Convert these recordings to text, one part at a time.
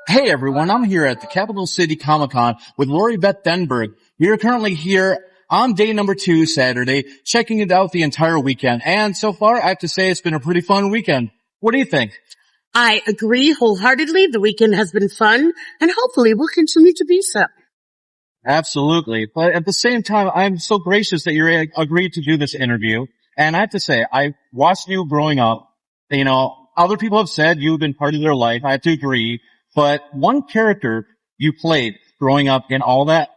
Hey everyone, I'm here at the Capital City Comic Con with Lori Beth Denberg. We are currently here on day number 2, Saturday, checking it out the entire weekend. And so far, I have to say it's been a pretty fun weekend. What do you think? I agree wholeheartedly. The weekend has been fun, and hopefully will continue to be so. Absolutely. But at the same time, I'm so gracious that you agreed to do this interview. And I have to say, I watched you growing up. You know, other people have said you've been part of their life. I have to agree. But one character you played growing up and all that,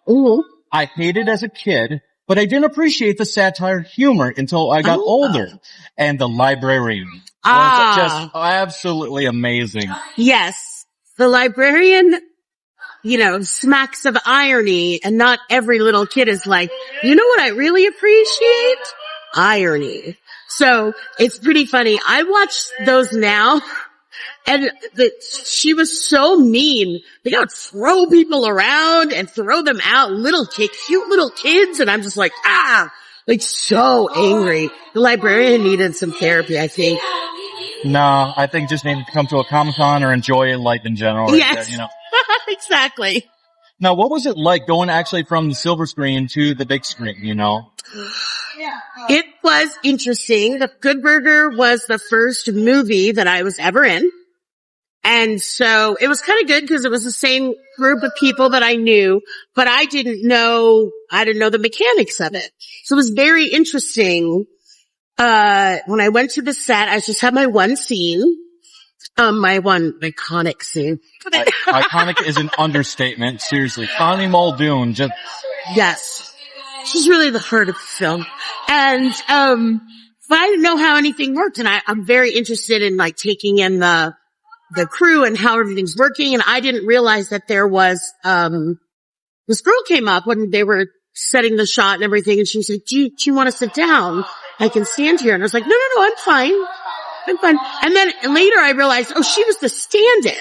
I hated as a kid, but I didn't appreciate the satire humor until I got older. And the librarian was just absolutely amazing. Yes. The librarian, smacks of irony, and not every little kid is like, you know what I really appreciate? Irony. So it's pretty funny. I watch those now. And she was so mean. They would throw people around and throw them out, cute little kids. And I'm just like, so angry. The librarian needed some therapy, I think. No, I think just needed to come to a Comic-Con or enjoy life in general. Yes, exactly. Now, what was it like going actually from the silver screen to the big screen, It was interesting. The Good Burger was the first movie that I was ever in. And so it was kind of good because it was the same group of people that I knew, but I didn't know the mechanics of it. So it was very interesting. When I went to the set, I just had my one scene. My one iconic scene. Iconic is an understatement. Seriously. Connie Muldoon Yes. She's really the heart of the film. And, but I didn't know how anything worked. And I'm very interested in taking in the crew and how everything's working. And I didn't realize that there was, this girl came up when they were setting the shot and everything. And she said, do you want to sit down? I can stand here. And I was like, no, I'm fine. I'm fine. And then later I realized, she was the stand-in.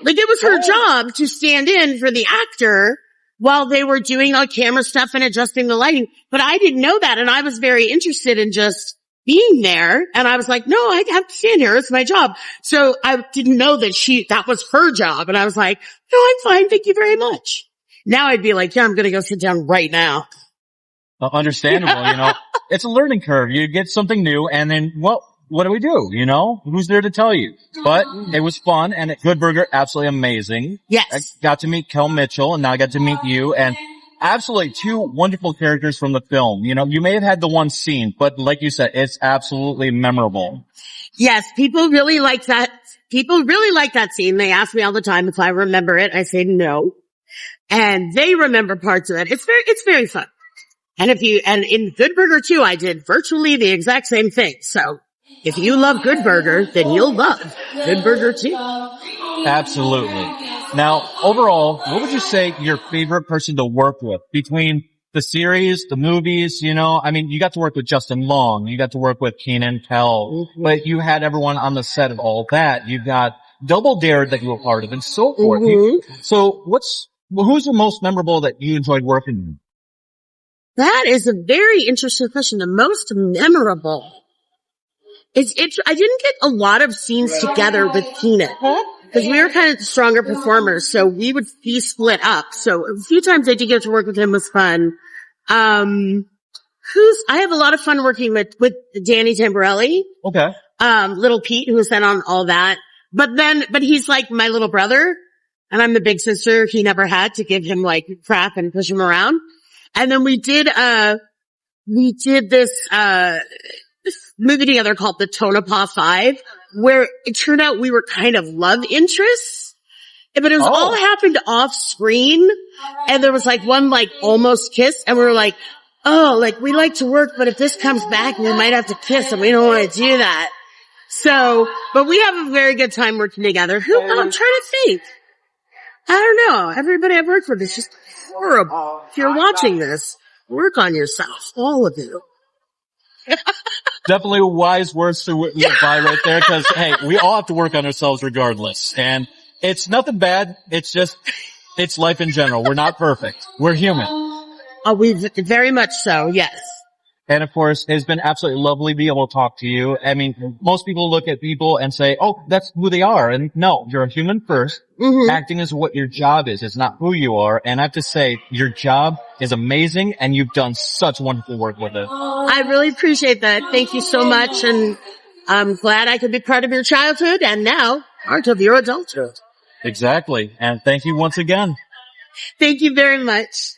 It was her job to stand in for the actor while they were doing all camera stuff and adjusting the lighting. But I didn't know that. And I was very interested in just being there. And I was like, no, I have to stand here. It's my job. So I didn't know that was her job. And I was like, no, I'm fine. Thank you very much. Now I'd be like, yeah, I'm going to go sit down right now. Understandable, It's a learning curve. You get something new and then, what do we do? Who's there to tell you? But it was fun, and at Good Burger, absolutely amazing. Yes. I got to meet Kel Mitchell, and now I got to meet you, and absolutely 2 wonderful characters from the film. You may have had the one scene, but like you said, it's absolutely memorable. Yes, people really like that. People really like that scene. They ask me all the time if I remember it. I say no. And they remember parts of it. It's very fun. And in Good Burger 2, I did virtually the exact same thing. So if you love Good Burger, then you'll love Good Burger 2. Absolutely. Now, overall, what would you say your favorite person to work with between the series, the movies, you got to work with Justin Long, you got to work with Keenan Pell, but you had everyone on the set of all that. You've got Double Dare that you were part of and so forth. So who's the most memorable that you enjoyed working with? That is a very interesting question. The most memorable. I didn't get a lot of scenes together with Keenan because we were kind of the stronger performers, so we would be split up. So a few times I did get to work with him, was fun. I have a lot of fun working with Danny Tamborelli. Okay. Little Pete, who was then on all that. But he's like my little brother, and I'm the big sister he never had to give him crap and push him around. And then we did this movie together called The Tonopah 5, where it turned out we were kind of love interests, but it was all happened off screen. And there was one almost kiss, and we were like, we like to work, but if this comes back, we might have to kiss, and we don't want to do that. So, but we have a very good time working together. I'm trying to think. I don't know. Everybody I've worked with is just horrible. If you're watching this, work on yourself, all of you. Definitely wise words to live by right there, because, hey, we all have to work on ourselves regardless. And it's nothing bad. It's life in general. We're not perfect. We're human. We very much so, yes. And of course, it's been absolutely lovely to be able to talk to you. I mean, most people look at people and say, oh, that's who they are. And no, you're a human first. Mm-hmm. Acting is what your job is. It's not who you are. And I have to say, your job is amazing and you've done such wonderful work with it. I really appreciate that. Thank you so much. And I'm glad I could be part of your childhood and now part of your adulthood. Exactly. And thank you once again. Thank you very much.